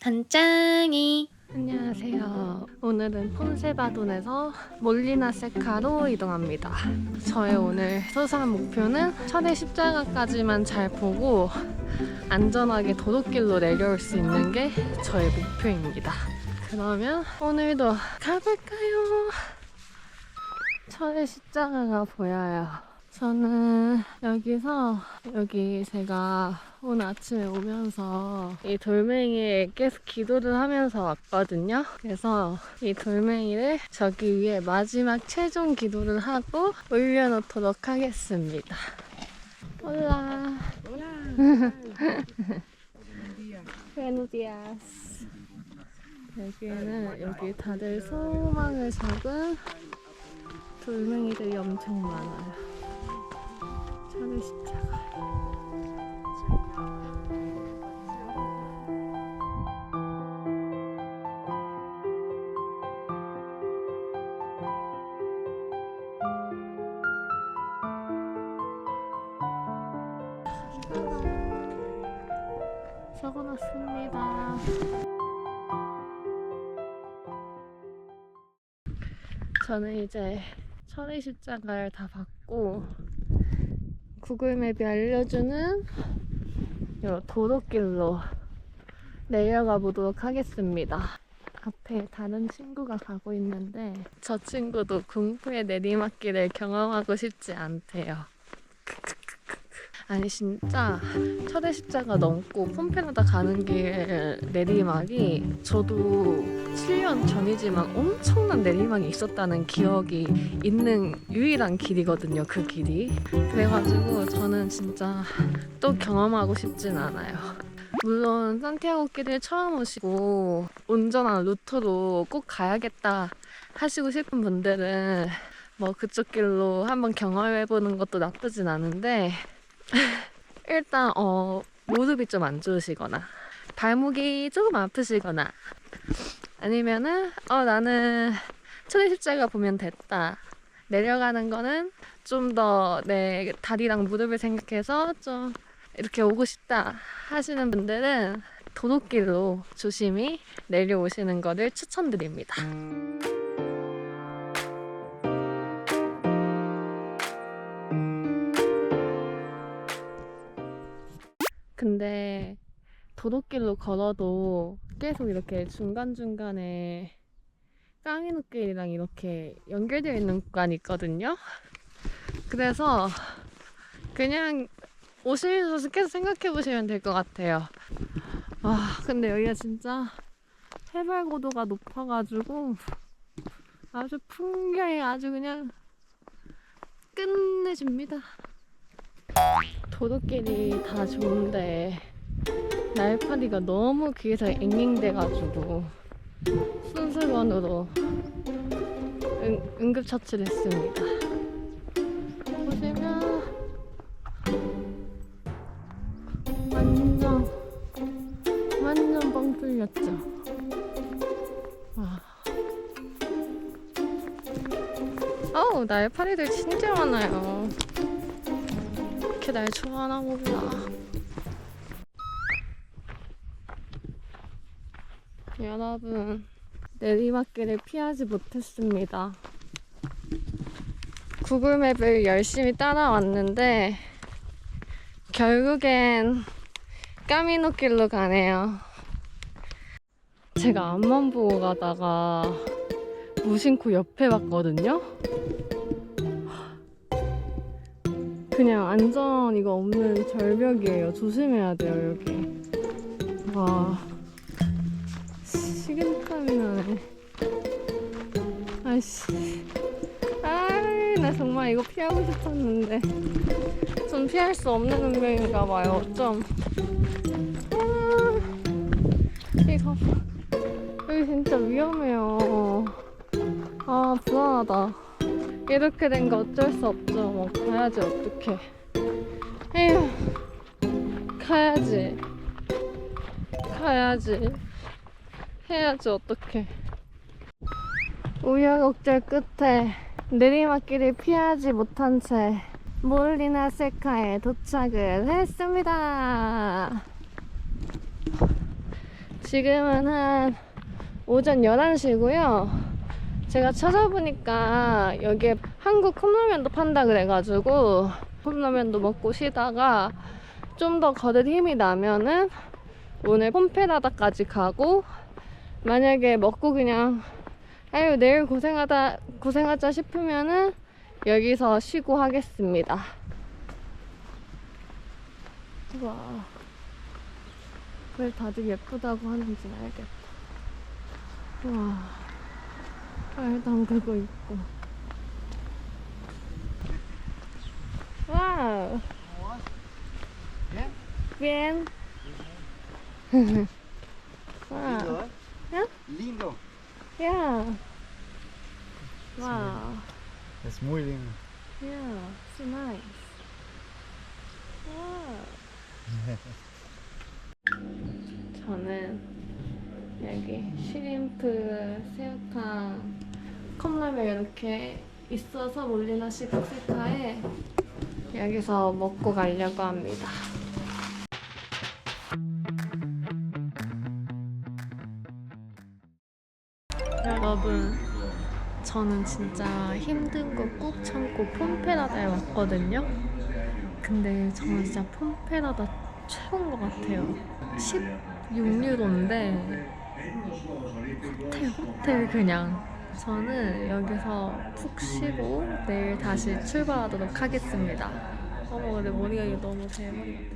단짱이 안녕하세요. 오늘은 폰세바돈에서 몰리나 세카로 이동합니다. 저의 오늘 소소한 목표는 철의 십자가까지만 잘 보고 안전하게 도로길로 내려올 수 있는 게 저의 목표입니다. 그러면 오늘도 가볼까요? 철의 십자가가 보여요. 저는 여기 제가 오늘 아침에 오면서 이 돌멩이에 계속 기도를 하면서 왔거든요. 그래서 이 돌멩이를 저기 위에 마지막 최종 기도를 하고 올려놓도록 하겠습니다. 올라. Buenos días. 여기에는 여기 다들 소망을 적은 돌멩이들이 엄청 많아요. 철의 십자가. 적어놨습니다. 저는 이제 철의 십자가를 다 봤고 구글맵이 알려주는 이 도로길로 내려가 보도록 하겠습니다. 앞에 다른 친구가 가고 있는데 저 친구도 궁프의 내리막길을 경험하고 싶지 않대요. 아니 진짜 철의 십자가 넘고 폼페라다 가는 길 내리막이 저도 7년 전이지만 엄청난 내리막이 있었다는 기억이 있는 유일한 길이거든요. 그 길이. 그래가지고 저는 진짜 또 경험하고 싶진 않아요. 물론 산티아고 길을 처음 오시고 온전한 루트로 꼭 가야겠다 하시고 싶은 분들은 뭐 그쪽 길로 한번 경험해보는 것도 나쁘진 않은데 일단 무릎이 좀 안 좋으시거나 발목이 조금 아프시거나 아니면은 나는 철의 십자가 보면 됐다, 내려가는 거는 좀 더 내 다리랑 무릎을 생각해서 좀 이렇게 오고 싶다 하시는 분들은 도로길로 조심히 내려오시는 거를 추천드립니다. 근데 도로길로 걸어도 계속 이렇게 중간중간에 까미노길이랑 이렇게 연결되어 있는 구간이 있거든요. 그래서 그냥 오시면서 계속 생각해 보시면 될 것 같아요. 근데 여기가 진짜 해발 고도가 높아가지고 아주 풍경이 아주 그냥 끝내줍니다. 도로길이 다 좋은데 날파리가 너무 귀에서 앵앵대가지고 순수건으로 응급처치를 했습니다. 보시면 완전 뻥 뚫렸죠. 날파리들 진짜 많아요. 이렇게 날 좋아하나 보구나. 여러분, 내리막길을 피하지 못했습니다. 구글맵을 열심히 따라왔는데 결국엔 까미노길로 가네요. 제가 앞만 보고 가다가 무심코 옆에 봤거든요. 그냥 안전 이거 없는 절벽이에요. 조심해야 돼요, 여기. 와, 식은땀이 나네. 아이씨. 나 정말 이거 피하고 싶었는데 전 피할 수 없는 운명인가 봐요. 어쩜. 이거 여기 진짜 위험해요. 불안하다. 이렇게 된 거 어쩔 수 없죠. 뭐 가야지 어떡해. 에휴. 가야지. 가야지. 해야지, 어떡해. 우여곡절 끝에 내리막길을 피하지 못한 채 몰리나 세카에 도착을 했습니다. 지금은 한 오전 11시고요. 제가 찾아보니까 여기에 한국 컵라면도 판다 그래가지고 컵라면도 먹고 쉬다가 좀 더 거듭 힘이 나면은 오늘 폼페라다까지 가고, 만약에 먹고 그냥 아유 내일 고생하자 싶으면은 여기서 쉬고 하겠습니다. 와, 왜 다들 예쁘다고 하는지는 알겠다. 와, 발 담그고 있고. 와우. Bien. Wow. ¿Eh? Lindo. Yeah. Wow. Es muy lindo. Yeah, so nice. Wow. 저는 여기 시림프, 새우탕, 컵라면 이렇게 있어서 몰리나 시각세카에 여기서 먹고 가려고 합니다. 여러분, 저는 진짜 힘든 거 꾹 참고 폼페라다에 왔거든요. 근데 저는 진짜 폼페라다 최고인 것 같아요. 16유로인데 호텔 그냥. 저는 여기서 푹 쉬고 내일 다시 출발하도록 하겠습니다. 어머, 근데 머리가 이거 너무 대머리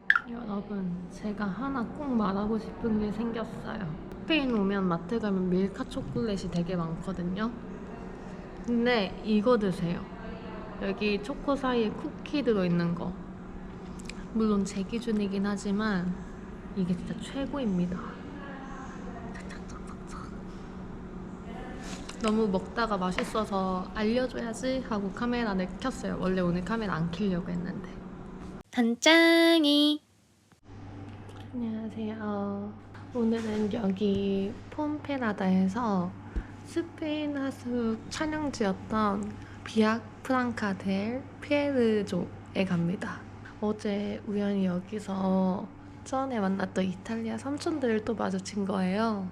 같아. 여러분, 제가 하나 꼭 말하고 싶은 게 생겼어요. 스페인 오면 마트 가면 밀카 초콜릿이 되게 많거든요. 근데 이거 드세요. 여기 초코 사이에 쿠키 들어있는 거. 물론 제 기준이긴 하지만 이게 진짜 최고입니다. 너무 먹다가 맛있어서 알려줘야지 하고 카메라를 켰어요. 원래 오늘 카메라 안 켜려고 했는데. 단짱이. 안녕하세요. 오늘은 여기 폼페라다에서 스페인 하숙 촬영지였던 비악 프랑카 델 피에르조에 갑니다. 어제 우연히 여기서 전에 만났던 이탈리아 삼촌들을 또 마주친 거예요.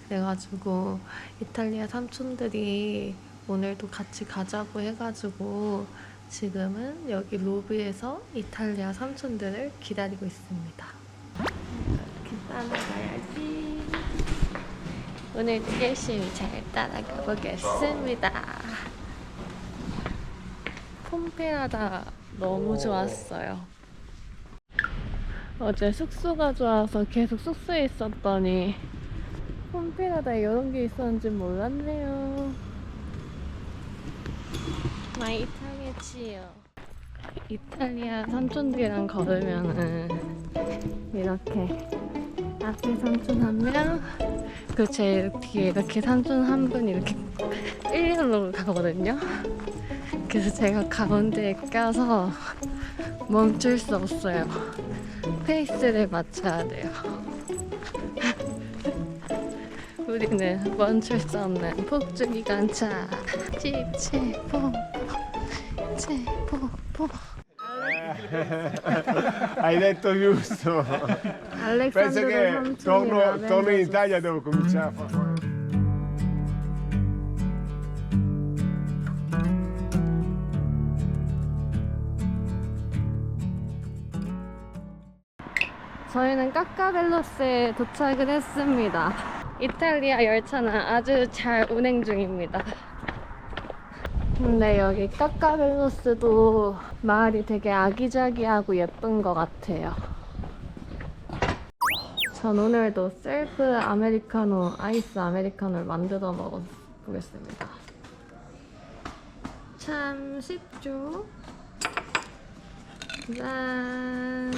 그래가지고 이탈리아 삼촌들이 오늘도 같이 가자고 해가지고 지금은 여기 로비에서 이탈리아 삼촌들을 기다리고 있습니다. 이렇게 따라가야지. 오늘도 열심히 잘 따라가 보겠습니다. 폼페라다 너무 좋았어요. 어제 숙소가 좋아서 계속 숙소에 있었더니 폼페라다에 이런 게 있었는지 몰랐네요. 마이 이탈리아치요. 이탈리아 삼촌들이랑 걸으면은 이렇게 앞에 삼촌 한 명, 그 제일 뒤에 이렇게 삼촌 한 분 이렇게 일렬로 가거든요. 그래서 제가 가운데에 껴서 멈출 수 없어요. 페이스를 맞춰야 돼요. 우리는 멈출 수 없는 폭주기 관차. 찌찌뽀뽀 찌뽀뽀. Hai detto giusto. Penso che torno in Italia e devo cominciare a fare. 저희는 까까벨로스에 도착을 했습니다. 이탈리아 열차는 아주 잘 운행 중입니다. 근데 여기 까까벨로스도 마을이 되게 아기자기하고 예쁜 것 같아요. 전 오늘도 셀프 아메리카노, 아이스 아메리카노를 만들어 먹어보겠습니다. 참 쉽죠? 짠!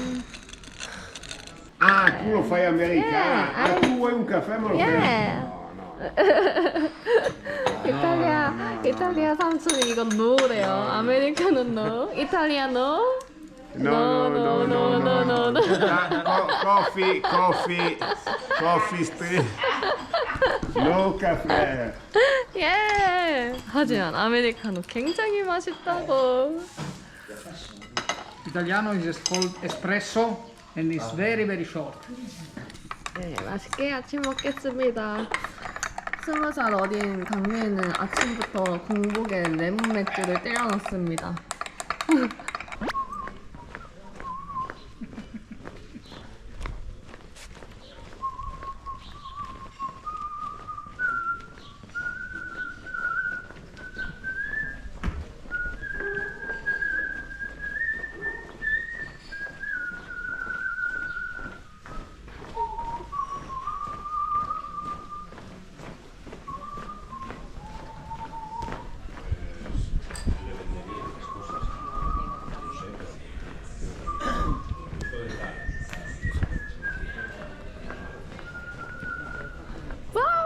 Ah, tu lo fai americano. Yeah, Ah, tu vuoi un caffè me lo Yeah. 이탈리아 삼촌이 이건 노래요. 아메리카노 노. 이탈리아노? No, no, no, no, no, no, Coffee street. No caffè. 예. 하지만 아메리카노 굉장히 맛있다고. Italiano is called espresso and it's very very short. 네, 맛있게 아침 먹겠습니다. 20살 어린 강민이는 아침부터 공복에 레몬 맥주를 때려 넣습니다.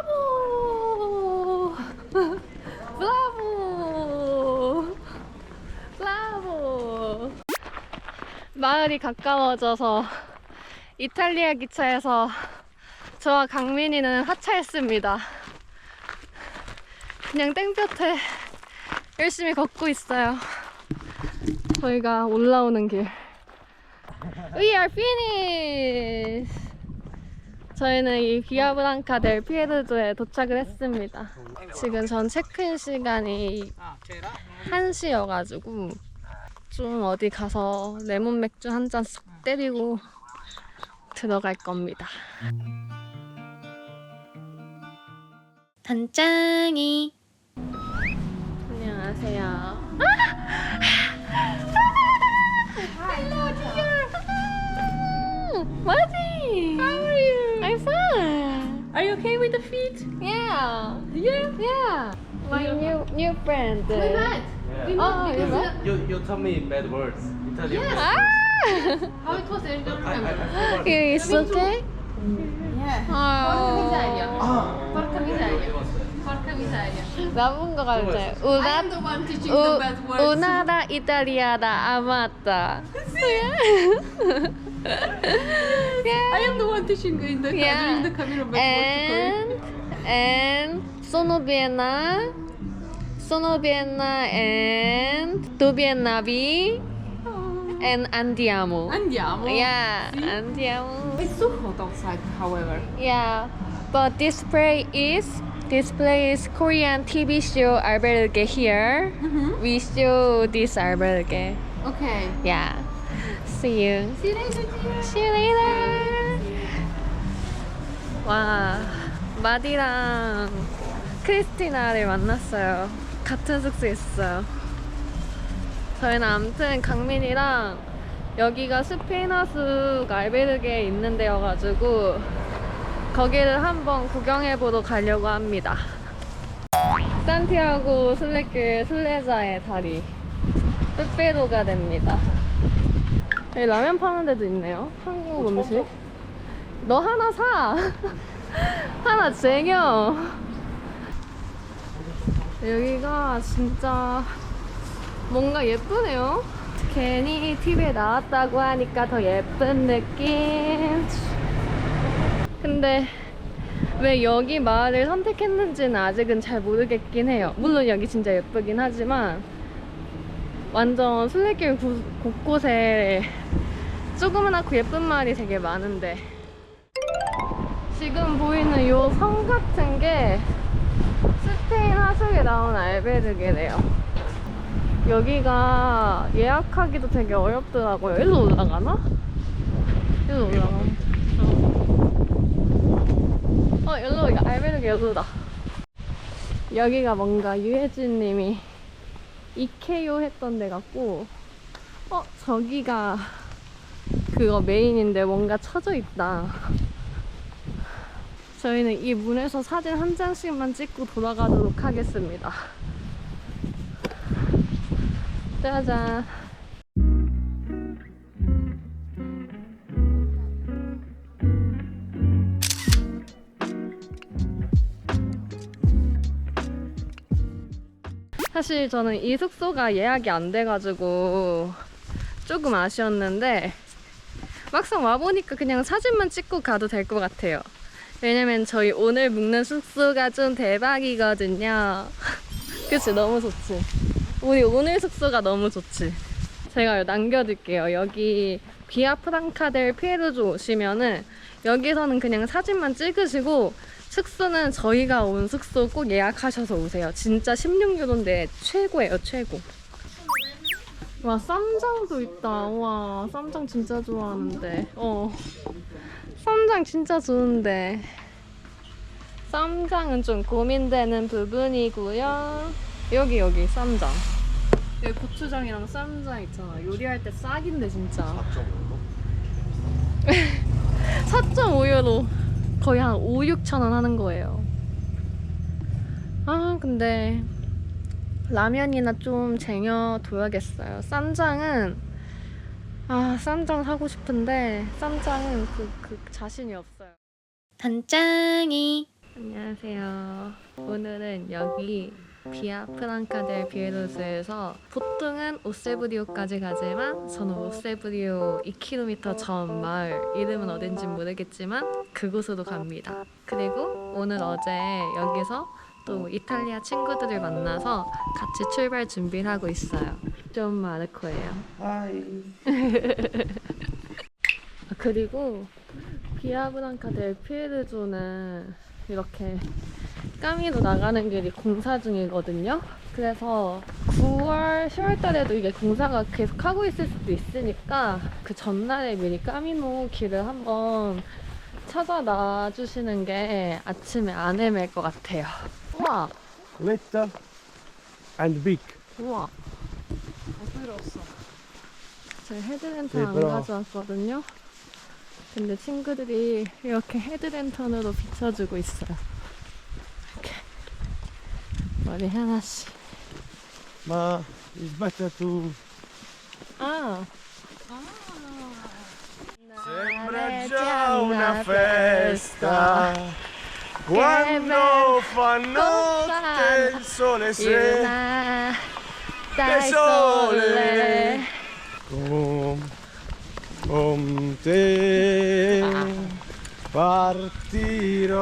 브라보! 브라보! 브라보! 마을이 가까워져서 이탈리아 기차에서 저와 강민이는 하차했습니다. 그냥 땡볕에 열심히 걷고 있어요. 저희가 올라오는 길. We are finished! 저희는 이 비아브랑카 델 피에르조에 도착을 했습니다. 지금 전 체크인 시간이 1시여가지고 좀 어디 가서 레몬 맥주 한 잔 쏙 때리고 들어갈 겁니다. 단짱이 안녕하세요. Hello dear. Marty. How are you? I'm fine. Are you okay with the feet? Yeah. Yeah. Yeah. My new friend. We met. We met Oh, you because, met? You told me bad words. Italian Yes. words. Ah. how it was, I don't I remember. forgot. It's okay. Yeah. Porca miseria. Porca miseria. Porca miseria. 나쁜 거 같아. I am the one teaching the bad words. 우나다 이탈리아다 아마타. I am the one teaching in the Yeah. camera bad words. And sono Vienna and tu viennavi and andiamo. Andiamo. Yeah, See? andiamo. It's so hot outside, however. Yeah, but this place is Korean TV show albergue here. We show this albergue. Okay. Yeah. See you. See you later, dear. See you later. 와, 마디랑 크리스티나를 만났어요. 같은 숙소에 있었어요. 저희는 아무튼 강민이랑 여기가 스페인어숙 알베르게에 있는 데여가지고 거기를 한번 구경해보러 가려고 합니다. 산티아고 순례길 순례자의 다리 빼빼로가 됩니다. 여기 라면 파는 데도 있네요. 한국 음식. 너 하나 사. 하나 쟁여. 여기가 진짜 뭔가 예쁘네요. 괜히 TV에 나왔다고 하니까 더 예쁜 느낌. 근데 왜 여기 마을을 선택했는지는 아직은 잘 모르겠긴 해요. 물론 여기 진짜 예쁘긴 하지만 완전 순례길 곳곳에 조그맣고 예쁜 마을이 되게 많은데 지금 보이는 이 성 같은 게 스페인 하숙에 나온 알베르게래요. 여기가 예약하기도 되게 어렵더라고요. 일로 올라가나? 일로 올라가나? 일로 알베르게 여기다. 여기가 뭔가 유혜진 님이 이케요 했던 데 같고 저기가 그거 메인인데 뭔가 쳐져 있다. 저희는 이 문에서 사진 한 장씩만 찍고 돌아가도록 하겠습니다. 짜잔. 사실 저는 이 숙소가 예약이 안 돼가지고 조금 아쉬웠는데 막상 와보니까 그냥 사진만 찍고 가도 될 것 같아요. 왜냐면 저희 오늘 묵는 숙소가 좀 대박이거든요. 그치? 너무 좋지? 우리 오늘 숙소가 너무 좋지? 제가 남겨둘게요. 여기 비아 프랑카 델 피에르조 오시면은 여기서는 그냥 사진만 찍으시고 숙소는 저희가 온 숙소 꼭 예약하셔서 오세요. 진짜 16유로인데 최고예요, 최고. 와, 쌈장도 있다. 와, 쌈장 진짜 좋아하는데. 쌈장 진짜 좋은데. 쌈장은 좀 고민되는 부분이고요. 여기 쌈장. 여기 고추장이랑 쌈장 있잖아. 요리할 때 싹인데 진짜. 4.5유로. 거의 한 5, 6천 원 하는 거예요. 아, 근데 라면이나 좀 쟁여둬야겠어요. 쌈장은 쌈장 사고 싶은데 쌈장은 그 자신이 없어요. 단장이 안녕하세요. 오늘은 여기 비아 프랑카 델 비에로스에서 보통은 오세브리오까지 가지만 저는 오세브리오 2km 전 마을, 이름은 어딘지 모르겠지만 그곳으로 갑니다. 그리고 오늘 어제 여기서 또 이탈리아 친구들을 만나서 같이 출발 준비를 하고 있어요. 좀 마르코예요. 그리고 비아 프랑카 델 피에르조는 이렇게 까미로 나가는 길이 공사 중이거든요. 그래서 9월, 10월 달에도 이게 공사가 계속 하고 있을 수도 있으니까 그 전날에 미리 까미노 길을 한번 찾아놔 주시는 게 아침에 안 헤맬 것 같아요. 우와! Little and big. 우와! 어지러웠어. 제가 헤드랜턴 안 예뻐라. 가져왔거든요. 근데 친구들이 이렇게 헤드랜턴으로 비춰주고 있어요. 이렇게 머리 하나씩. Ma it's better to. Sembra già una festa quando fa notte il sole se dai sole con te partirò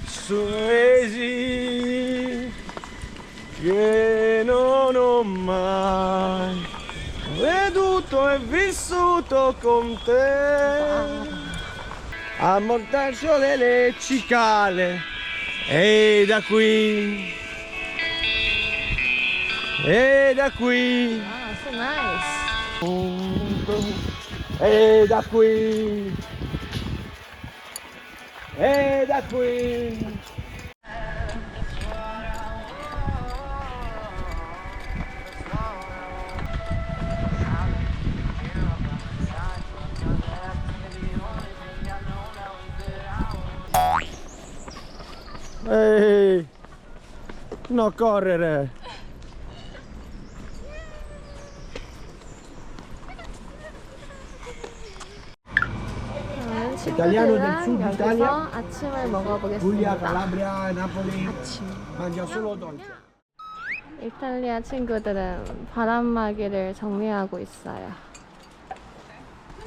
su mesi che non ho mai veduto e vissuto con te a Montalcio delle cicale e da qui so nice. e da qui Ehi, non correre. Italiano del Sud 친구들이랑 Italia. 여기서 아침을 Puglia, 먹어보겠습니다. Calabria, Napoli 아침. mangia solo dolce. 이탈리아 친구들은 바람막이를 정리하고 있어요.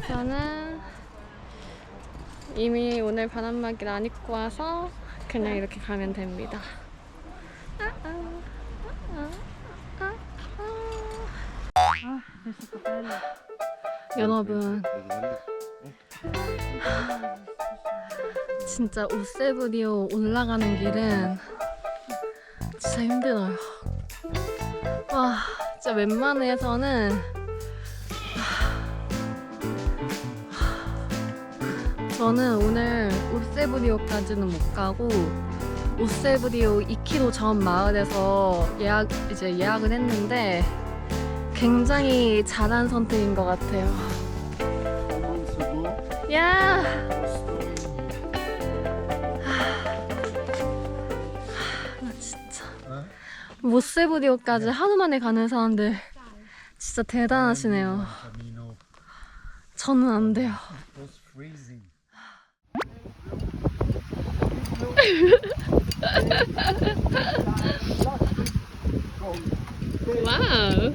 저는 이미 오늘 바람막이를 안 입고 와서 그냥 이렇게 가면 됩니다. 여러분, 진짜 오세브리오 올라가는 길은 진짜 힘들어요. 와, 진짜 웬만해서는 저는 오늘 오세브리오까지는 못 가고 오세브리오 2km 전 마을에서 예약을 했는데 굉장히 잘한 선택인 것 같아요. 야! 나 진짜 오세브리오까지 하루 만에 가는 사람들 진짜 대단하시네요. 저는 안 돼요. 와우.